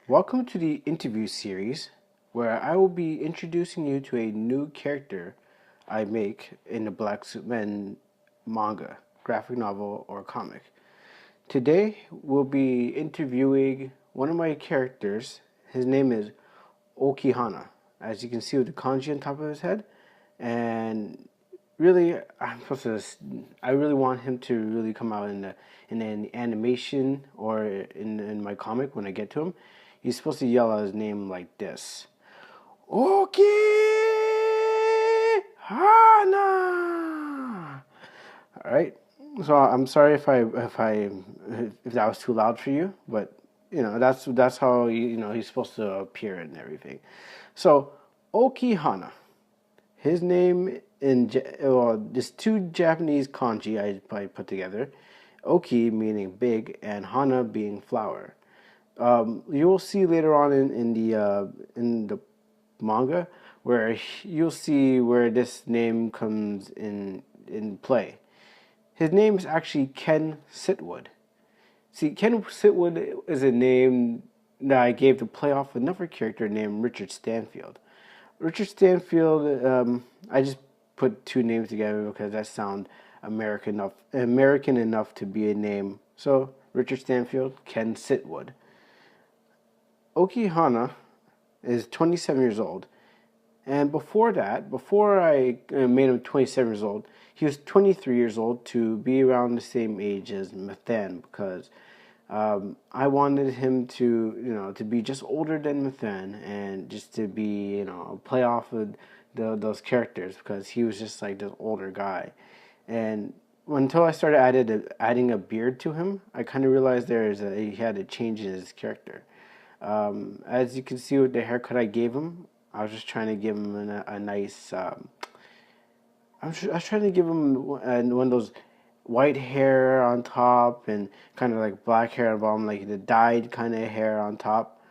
Welcome to the interview series where I will be introducing you to a new character I make in the BlackSuitMen manga, graphic novel, or comic. Today we'll be interviewing one of my characters. His name is Okii Hana, as you can see with the kanji on top of his head. And really, I really want him to really come out in an animation or in my comic when I get to him. He's supposed to yell out his name like this: Okii Hana. All right. So I'm sorry if that was too loud for you, but that's how he's supposed to appear and everything. So Okii Hana. His name there's two Japanese kanji I put together. Oki meaning big and Hana being flower. You will see later on in the manga where you'll see where this name comes in play. His name is actually Ken Sitwood. See, Ken Sitwood is a name that I gave to play off another character named Richard Stanfield. Richard Stanfield, I just put two names together because that sound American enough to be a name. So Richard Stanfield, Ken Sitwood. Okii Hana is 27 years old, and before I made him 27 years old, he was 23 years old to be around the same age as Mathan because I wanted him to be just older than Mathan and just to be play off of those characters because he was just like this older guy. And until I started adding a beard to him, I kind of realized he had a change in his character. As you can see with the haircut I gave him, I was just trying to give him a nice. I was trying to give him one of those white hair on top and kind of like black hair on the bottom, like the dyed kind of hair on top.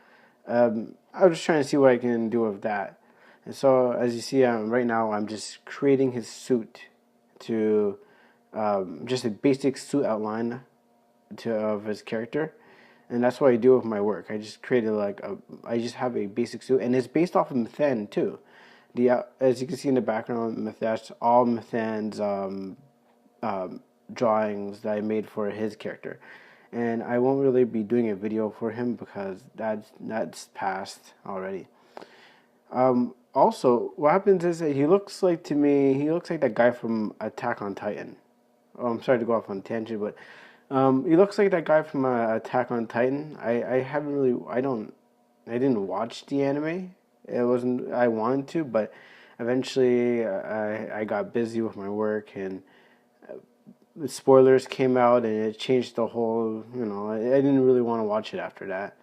I was just trying to see what I can do with that. And so, as you see, right now I'm just creating his suit to just a basic suit outline of his character. And that's what I do with my work. I just I just have a basic suit, and it's based off of Mathan too. As you can see in the background, that's all Mathan's drawings that I made for his character, and I won't really be doing a video for him because that's past already. Also, what happens is that he looks like that guy from Attack on Titan. Oh, I'm sorry to go off on a tangent, but he looks like that guy from Attack on Titan. I didn't watch the anime. It wasn't, I wanted to, but eventually I got busy with my work and the spoilers came out and it changed the whole, I didn't really want to watch it after that.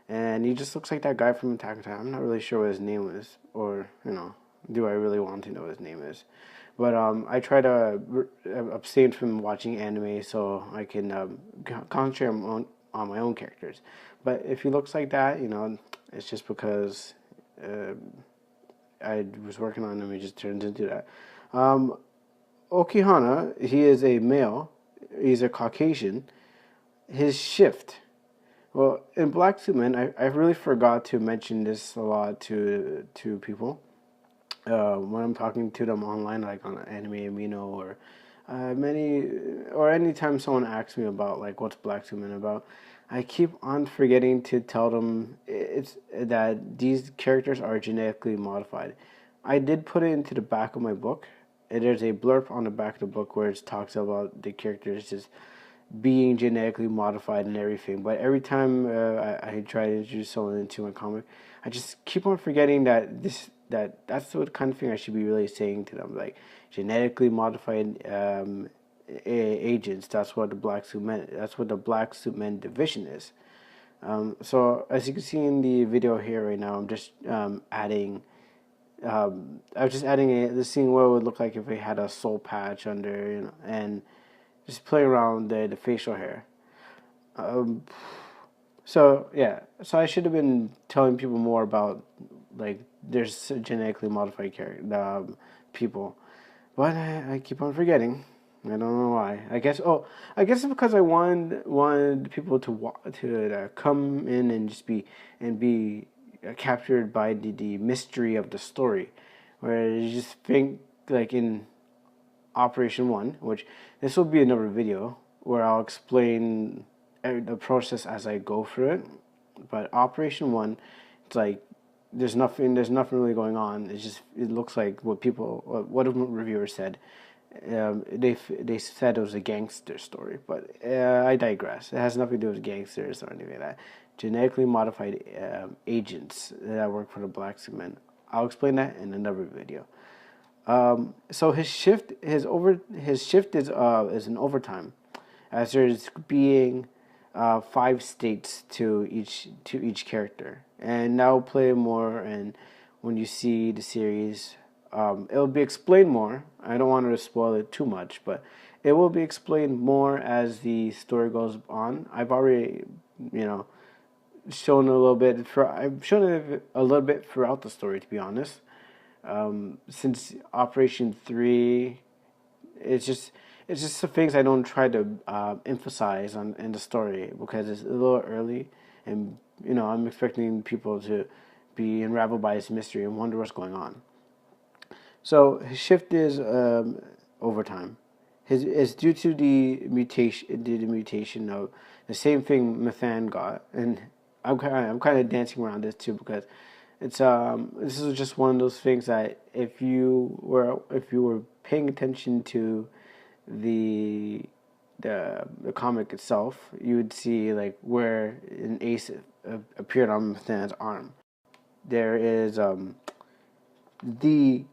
And he just looks like that guy from Attack on Titan. I'm not really sure what his name is, or, do I really want to know what his name is? But I try to abstain from watching anime so I can concentrate on my own characters. But if he looks like that, it's just because I was working on him. He just turns into that. Okii Hana, he is a male. He's a Caucasian. His shift. Well, in BlackSuitMen, I really forgot to mention this a lot to people. When I'm talking to them online, like on Anime Amino or anytime someone asks me about like what's BlackSuitMen about, I keep on forgetting to tell them it's that these characters are genetically modified. I did put it into the back of my book. There's a blurb on the back of the book where it talks about the characters just being genetically modified and everything. But every time I try to introduce someone into my comic, I just keep on forgetting that's what kind of thing I should be really saying to them, like genetically modified agents. That's what the BlackSuitMen division is. So as you can see in the video here right now, I'm just adding. I was just adding seeing what it would look like if we had a soul patch under, and just playing around the facial hair. So I should have been telling people more about like there's genetically modified people, but I keep on forgetting. I don't know why. I guess. Oh, I guess it's because I wanted people to come in and just be captured by the mystery of the story, where you just think like in Operation One, which this will be another video where I'll explain the process as I go through it. But Operation One, it's like there's nothing really going on. It looks like what a reviewer said. They said it was a gangster story, but I digress. It has nothing to do with gangsters or anything like that. Genetically modified agents that work for the BlackSuitMen. I'll explain that in another video. So his shift is an overtime, as there's being 5 states to each character, and that will play more. And when you see the series, it'll be explained more. I don't want to spoil it too much, but it will be explained more as the story goes on. I've already, shown a little bit. I've shown it a little bit throughout the story, to be honest. Since Operation 3, it's just the things I don't try to emphasize in the story because it's a little early, and I'm expecting people to be unraveled by this mystery and wonder what's going on. So his shift is overtime. It's due to the mutation of the same thing Mathan got, and I'm kind of dancing around this too because it's this is just one of those things that if you were paying attention to the comic itself, you would see like where an ace appeared on Mathan's arm. There is the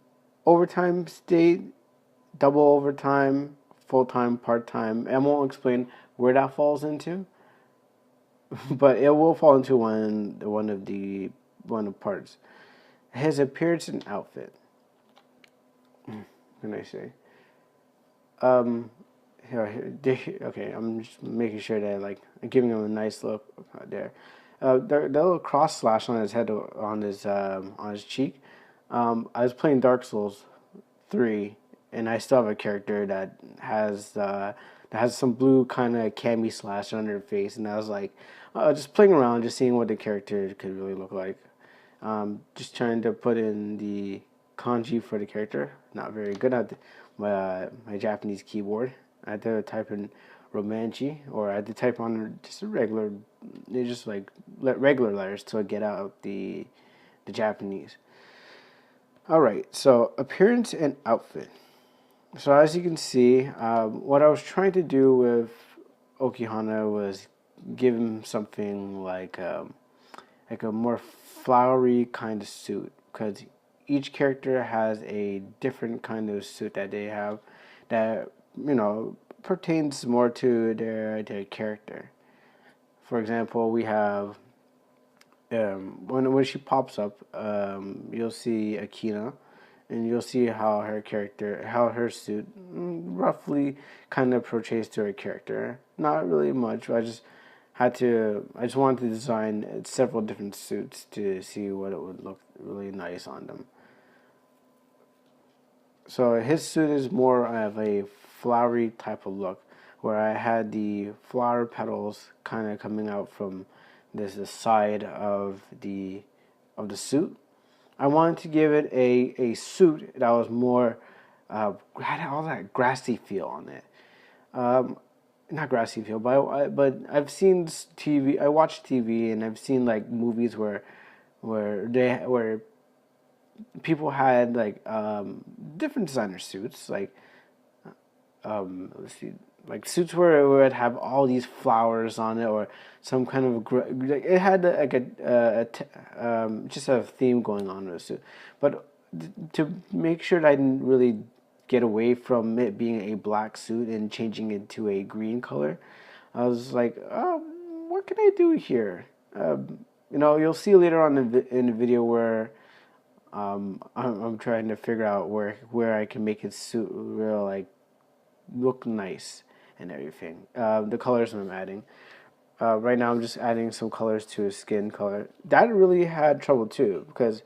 overtime state, double overtime, full time, part time. I won't explain where that falls into, but it will fall into one of the parts. His appearance and outfit. What can I say? Okay, I'm just making sure that I'm giving him a nice look there. The little cross slash on his head on his cheek. I was playing Dark Souls 3, and I still have a character that has some blue kind of cami slash on her face, and I was like, just playing around, just seeing what the character could really look like. Just trying to put in the kanji for the character. Not very good at my Japanese keyboard. I had to type in romanchi, or I had to type on just regular letters to get out the Japanese. All right, so appearance and outfit. So as you can see, what I was trying to do with Okii Hana was give him something like a more flowery kind of suit, because each character has a different kind of suit that they have that pertains more to their character. For example, we have when she pops up, you'll see Akina, and you'll see how her suit roughly kind of portrays to her character. Not really much. I just wanted to design several different suits to see what it would look really nice on them. So his suit is more of a flowery type of look, where I had the flower petals kind of coming out from the side of the suit. I wanted to give it a suit that was more had all that grassy feel on it. Not grassy feel, but I've seen TV. I watch TV, and I've seen movies where people had different designer suits, let's see, suits where it would have all these flowers on it, or some kind of it had just a theme going on with the suit. But to make sure that I didn't really get away from it being a black suit and changing it to a green color, I was like, what can I do here? You'll see later on in the video where I'm trying to figure out where I can make his suit real look nice and everything. The colors I'm adding. Right now I'm just adding some colors to his skin color. That really had trouble too, because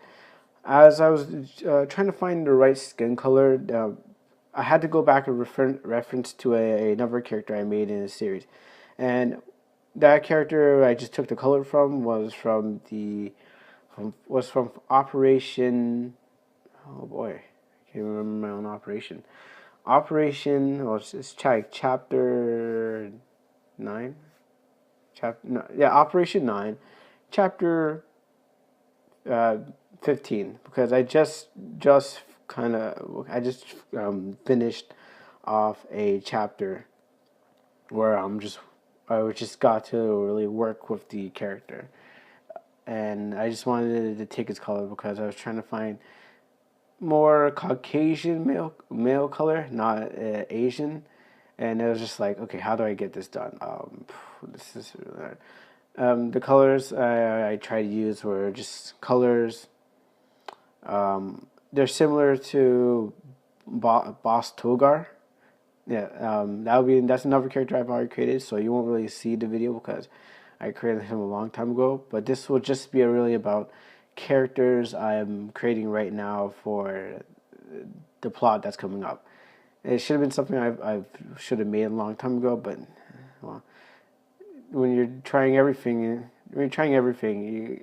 as I was trying to find the right skin color, I had to go back and reference to another character I made in a series, and that character I just took the color from was from Operation. Oh boy, I can't remember my own operation. Operation. Oh, it's chapter 9. No, yeah, Operation 9, chapter uh, 15. Because just kind of I just finished off a chapter where I just got to really work with the character, and I just wanted to take his color because I was trying to find more Caucasian male color, not Asian. And it was just like, okay, how do I get this done? This is the colors I tried to use were just colors. They're similar to Boss Togar. Yeah, that's another character I've already created, so you won't really see the video because I created him a long time ago. But this will just be really about characters I'm creating right now for the plot that's coming up. It should have been something I should have made a long time ago, but well, when you're trying everything,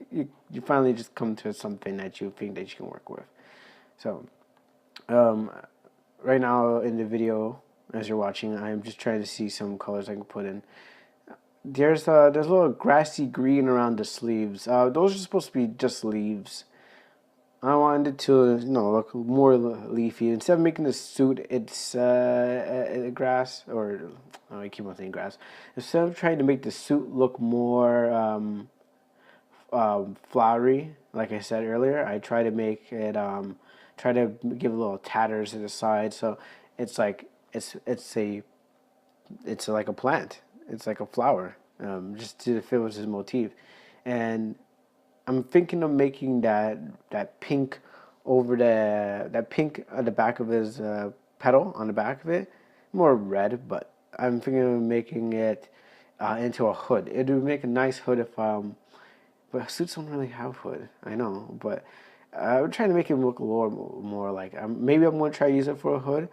you finally just come to something that you think that you can work with. So, right now in the video, as you're watching, I'm just trying to see some colors I can put in. There's a little grassy green around the sleeves. Those are supposed to be just leaves. I wanted it to, look more leafy. Instead of making the suit, it's grass, or I keep on saying grass. Instead of trying to make the suit look more flowery, like I said earlier, I try to make it try to give little tatters to the side, so it's like it's like a plant. It's like a flower, just to fit with his motif, and I'm thinking of making that pink over that pink at the back of his petal on the back of it, more red. But I'm thinking of making it into a hood. It would make a nice hood if but suits don't really have hood. I know, but I'm trying to make it look a little more like. Maybe I'm gonna try to use it for a hood.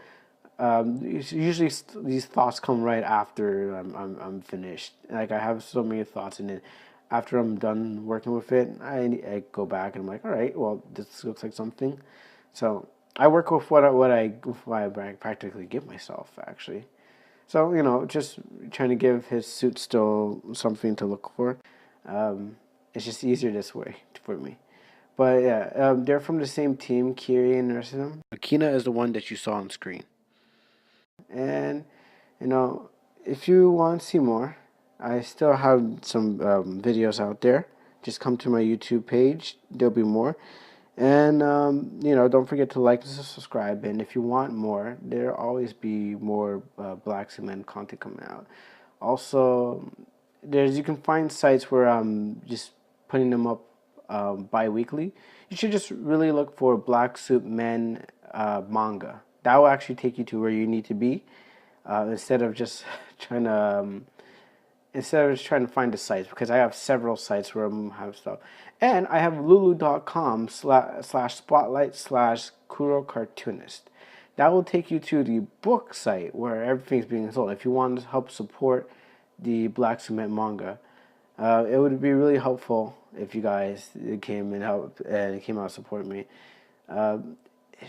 Usually these thoughts come right after I'm finished. Like I have so many thoughts, and then after I'm done working with it, I go back and I'm like, all right, well, this looks like something. So I work with what I practically give myself, actually. So just trying to give his suit still something to look for. It's just easier this way for me. But yeah, they're from the same team, Kiri and Nursim. Akina is the one that you saw on screen. And if you want to see more, I still have some videos out there. Just come to my YouTube page. There'll be more. And don't forget to like and subscribe. And if you want more, there'll always be more BlackSuitMen content coming out. Also, you can find sites where I'm just putting them up bi-weekly. You should just really look for BlackSuitMen manga. That will actually take you to where you need to be, instead of just trying to find the sites, because I have several sites where I have stuff. And I have lulu.com/spotlight/Kuro Cartoonist. That will take you to the book site where everything's being sold. If you want to help support the BlackSuitMen manga, it would be really helpful if you guys came out and support me. It would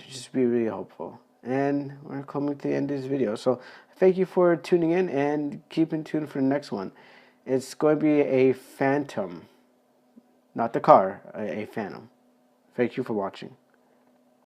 just be really helpful. And we're coming to the end of this video. So thank you for tuning in, and keep in tune for the next one. It's going to be a phantom. Not the car, a phantom. Thank you for watching.